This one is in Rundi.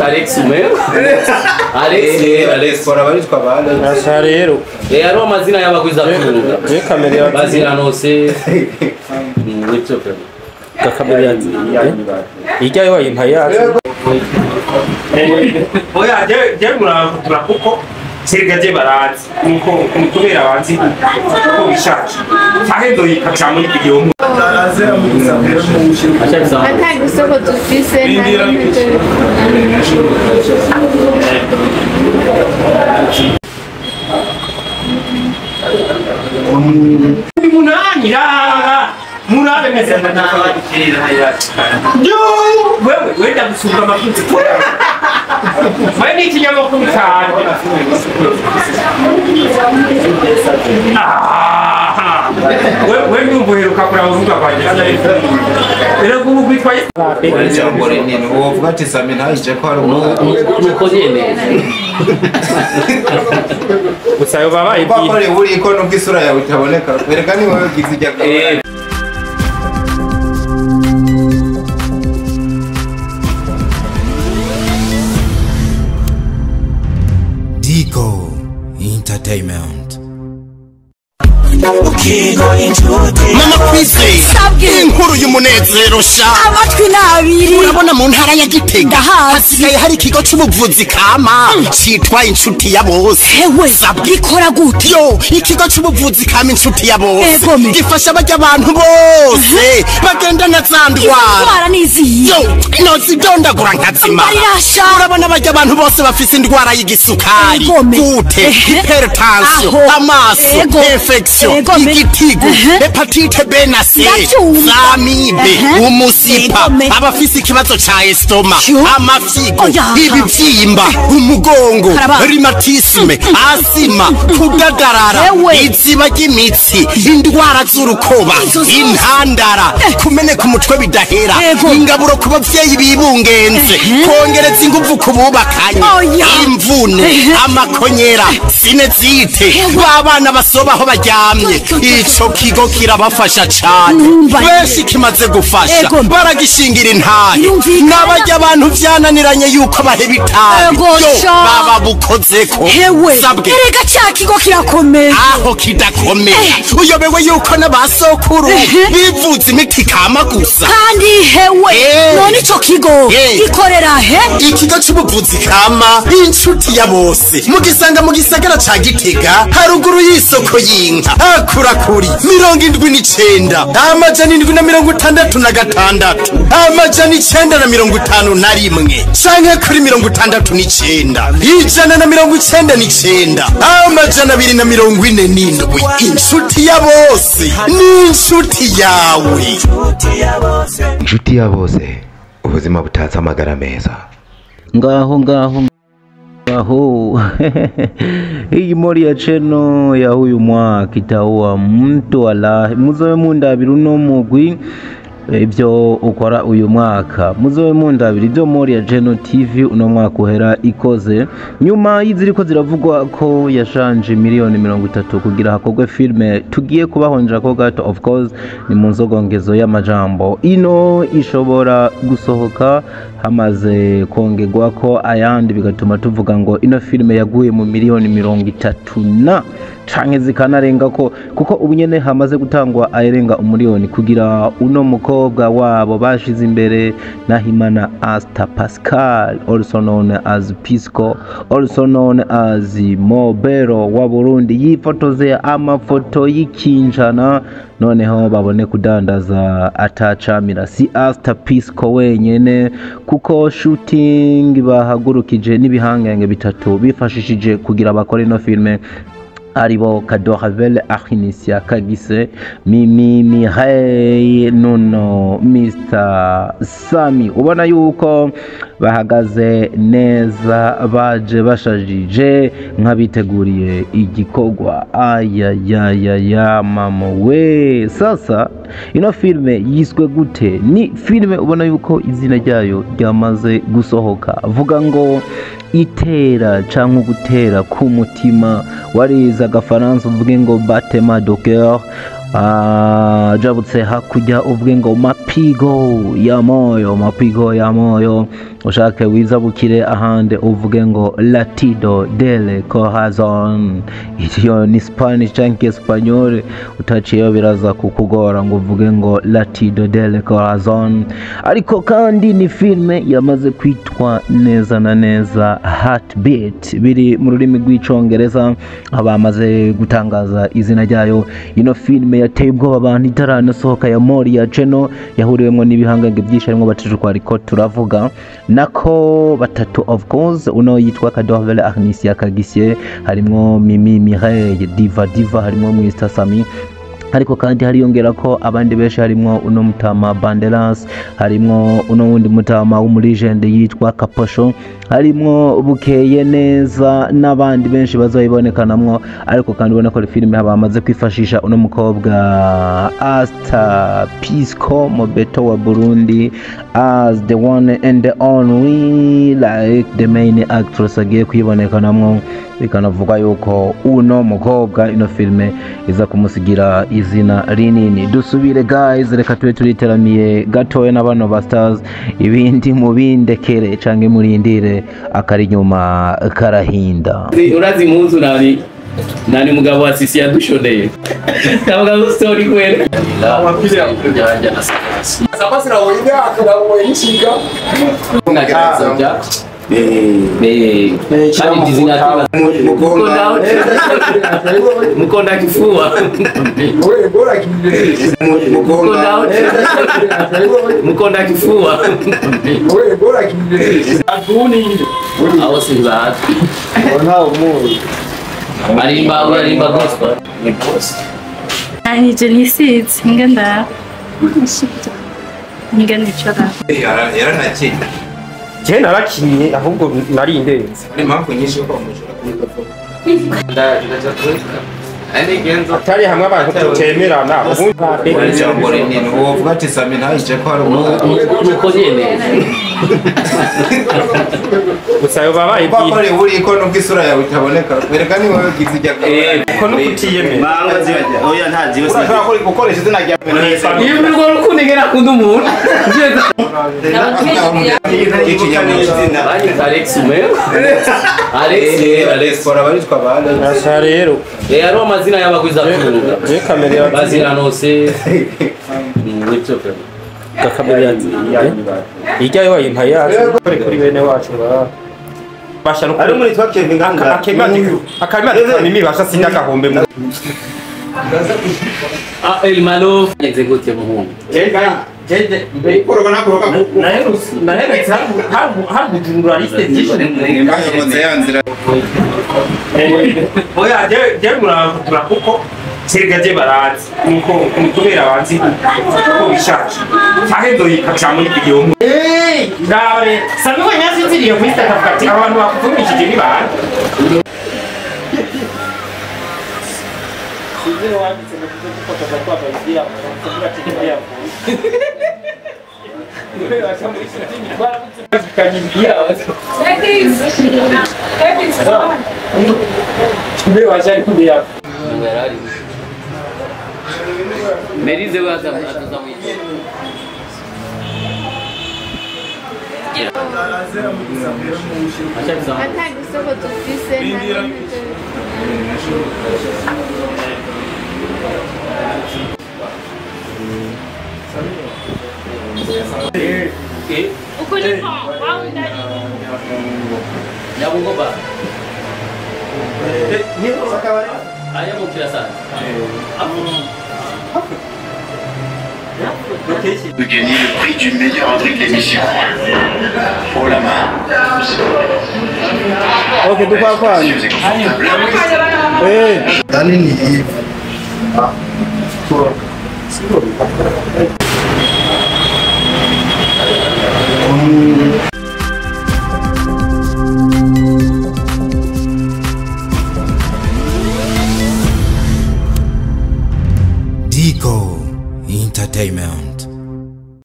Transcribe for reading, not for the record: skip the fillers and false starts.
Alex meu Alex fora baritwa bana asa rero ari amazina y'abagwiza kuruga kamera bazira nose witso kamera ijya yo intayazi oya je muravuga kuko Sergaje barazi nuko kubera abanzi ko bishaje ahendo yikaca muri video Atanga isoko dufise munani la murabe meze ndana yo wewe wenda gusubira amafuti wewe ni kinyamakuru cyane wewe numbuheruka kuravuga kwanje era kubugwitwa Ijambo nini wovuga ati Sami ntaje ko ari nuko nyene gusayo babaye bakore buri ko nubwo isura yawe itaboneka wereka ni wowe gizijya Dico Entertainment. Mama kwise inkuru y'umunezero sha amatwi nabiri urabona mu ntara ya Gitega hasigaye hari ikigo c'ubuvuzi kama citwa inshuti ya bose hewe sabwikora gute yo ikigo c'ubuvuzi kama inshuti ya bose gifasha barya abantu bose bagenda na zandwara nizi yo nozidondagura nkazima urabona barya abantu bose bafise indwara y'igisukari gute hypertension amaso infection igitigu hepatite B na C zamibe umusipa abafise ikibazo ca estoma amafyigo ibivyimba umugongo rheumatisme asima kudadarara iziba ry'imitsi indwara z'urukoba intandara kumeneka umutwe bidahera ingaburo ku bavyeyi bibungenze kongereza inguvu ku bubakanye imvune amakonyera sinezite babana basobaho baryamye ico kigo kirabafasha cyane benshi kimaze gufasha baragishingira intahe n'abajya abantu vyananiranye yuko baheba itabi baba bukozeko sabwe erega cya kigo kirakomeye aho kidakomeye uyobewe yuko n'abasokuru bivuza imiti kama gusa kandi hewe none ico kigo gikorera he ikigo c'ubuvuzi kama inshuti ya bose mugisanga mu gisagara ca Gitega haruguru y'isoko y'inka akurakuri 79 amajana 766 amajana 951 canke kuri 69 199 amajana 247 inshuti ya bose ni inshuti yawe inshuti ya bose ubuzima butatse amagara meza ngaho hii mori ya cheno ya huyu mwaka itaua mtu wala muzoe mundabiri uno mugwi ibyo ukora uyu mwaka muzoe mundabiri ibyo mori ya Cheno TV uno mwaka uhera ikoze nyuma y'iziriko ziravugwa ko yashanje miliyoni 30 kugira hakogwe filme tugiye kubahonja ko gato of course ni mu nzogongezo y'amajambo ino ishobora gusohoka hamaze kongerwa ko ayandi bigatuma tuvuga ngo ino filme yaguye mu miliyoni 30 na canke zikanarenga ko kuko ubunyene hamaze gutangwa ayerenga umuliyoni kugira uno mukobwa wabo bashize imbere Nahimana ASTA Pascal also known as Pisco also known as Mobero wa Burundi yifotoze amafoto y'ikinjana noneho babone kudandaza atacamira si ASTA Pisco wenyene kuko shooting bahagurukije n'ibihangenge bitatu bifashishije kugira bakore no filme aribo Kadoravel Ahinisia Kagise Mimi Hey Nuno Mr Sami ubona yuko bahagaze neza baje bashajije nkabiteguriye igikogwa ya mama we sasa ino filme yiswe gute ni filme ubona yuko izina ryayo ryamaze gusohoka vuga ngo itera canke gutera ku mutima wariza agafaransa uvuge ngo battement de cœur jabutse hakurya uvuge ngo mapigo ya moyo ushake wizabukire ahande uvuge ngo latido del corazon. Iyo ni Spanish cyangwa Espanyol, utaciyeyo biraza kukugora ngo uvuge ngo latido del corazon. Ariko kandi ni filme yamaze kwitwa neza na neza Heartbeat, biri mu rurimi rw'icongereza, abamaze gutangaza izina ryayo. Ino filme yateye ubwoba abantu itaranasohoka ya Moria Channel, yahuriwemo n'ibihangange byinshi harimo batijukwa ariko turavuga nako batatu of course, uno yitwa Kadovele Agnesia Kagisye, harimo Mimi Mireille Diva, harimo Mr Sami, ariko kandi hariyongera ko abandi benshi, harimo uno mutama Banderas, harimo uno wundi mutama w'umulegende yitwa Kaposho, harimo Bukeye Neza n'abandi benshi bazoyibonekanamwo. Ariko kandi ubona ko filime bamaze kwifashisha uno mukobwa ASTA Pisco Mobeto wa Burundi as the one and the only, like the main actress agiye kwibonekanamwo. Bikanavuga yuko uno mukobwa ino filme iza kumusigira izina rinini. Dusubire guys, reka tube turiteramiye gatoya n'abano ba stars, ibindi mubindekere cange murindire akari nyuma karahinda. Urazi munzu nani mugabo wa sisi yadushoneye tavuga story kweli janja na Sapasi na wewe akaba yishiga. na kaza bya kandi dizina tuna mukonda kifua Wewe bora kibele. mukonda kifua Wewe bora kibele. Aduni. aho siba Ona umoyo. arimba gospel ni boss Ani Genesis ngenda. Ngenda chora. Yaranakina. Je narakinye ahubwo nari indenze. Ni mpamvu nyinshi ko mushora ndaje ane genzo Atari hamwe abantu tutemerana ubundi jambo rinini uvuga ati Sami ntaje ko ari Ukeneye gusa babaye ko ari uri ko nuko isura yawe itaboneka wereka ni wowe gizijya ko nukutiyeme banga zibajya oya ntazi bose urashaka ko gukoresha izina rya iyo birwo rukunigera kundi umuntu Alex kora baritwa bande Asa rero ari amazina y'abagwiza tunga je kamera bazira nose n'icyo kamera ijya yo yimpayaje kuri bene wacu basha no ari muri twa Kevin nganga akimadi mimi basha sinda gahombe mu el malo execute muhungu Jende korogana naherutse habu journaliste bayoboze yanzira Oya je mura kuko Sirgaje barazi nuko kubera abanzi ko bishaje cyahendo yikaca muri video ndawe Sami we nyasinziriye muri takafati abantu bakuvumishije ni bana Sizero wanditse ngo kuko kwa bayidia kugira kidia Wewe acha muri shitini bara kanyibia Wewe acha kudia Merize waza atazamwita Hata kusoko tufise na uko ni wao ndani Nyabugoba ni sakawari aya mukira sana de gagner le prix du meilleur André de l'émission. Pour la main. okay duka kwani dani ni hivi Dico Entertainment.